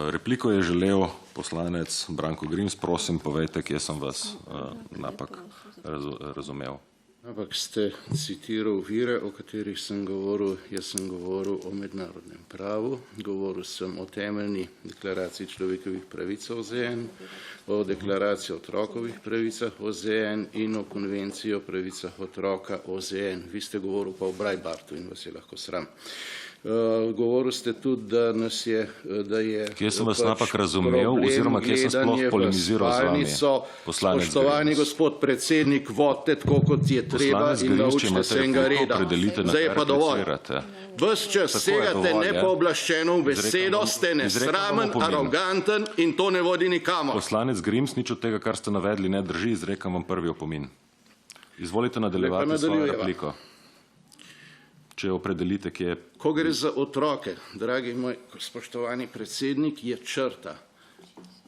Repliko je želel poslanec Branko Grims. Prosim, povejte, kje sem vas napak razumel. Ampak ste citiral vire, o katerih sem govoril. Jaz sem govoril o mednarodnem pravu, govoril sem o temeljni deklaraciji človekovih pravic OZN, o deklaraciji o otrokovih pravicah OZN in o konvenciji o pravicah otroka OZN. Vi ste govoril pa o Breitbartu in vas je lahko sram. Govoril ste tudi, da nas je, da je... Kje sem vas napak razumel, oziroma kje sem sploh polemiziral z vami? Spoštovani gospod predsednik, vodite tako, kot je treba in naučite se enega reda. Zdaj je pa dovolj. Ves čas segate nepooblaščeno v besedo, ste nesramen, aroganten in to ne vodi nikamor. Poslanec Grims, nič od tega, kar ste navedli, ne drži, izrekam vam prvi opomin. Izvolite nadaljevati svojo repliko. Če opredelite, kje je... Ko gre za otroke, dragi moj spoštovani predsednik, je črta.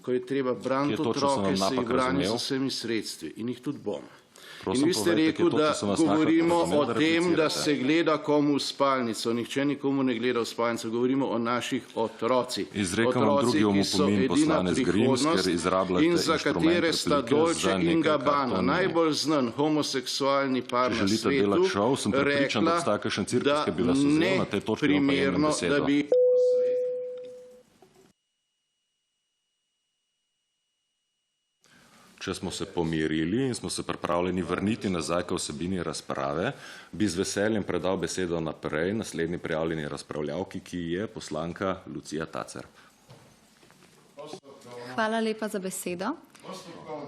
Ko je treba braniti otroke, se jih brani z vsemi sredstvi in jih tudi bom. In vi ste rekel, da govorimo o tem, da se gleda komu v spalnico. Nihče nikomu ne gleda v spalnico. Govorimo o naših otrocih. Otroci, ki so edina prihodnost in za katere sta Dolce in Gabbana, najbolj znan homoseksualni par na svetu, rekla, da ne primerno, da bi... Če smo se pomirili in smo se pripravljeni vrniti nazaj k vsebini razprave, bi z veseljem predal besedo naprej naslednji prijavljeni razpravljavki, ki je poslanka Lucija Tacer. Hvala lepa za besedo.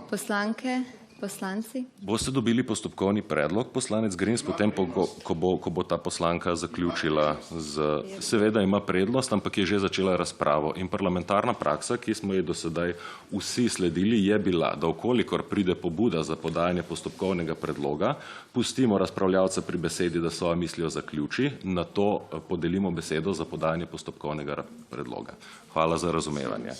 Poslanke, poslanci. Boste dobili postopkovni predlog, poslanec Grims, potem, ko bo ta poslanka zaključila z... Seveda ima prednost, ampak je že začela razpravo. In parlamentarna praksa, ki smo ji do sedaj vsi sledili, je bila, da okolikor pride pobuda za podajanje postopkovnega predloga, pustimo razpravljavca pri besedi, da svojo mislijo zaključi, nato podelimo besedo za podajanje postopkovnega predloga. Hvala za razumevanje.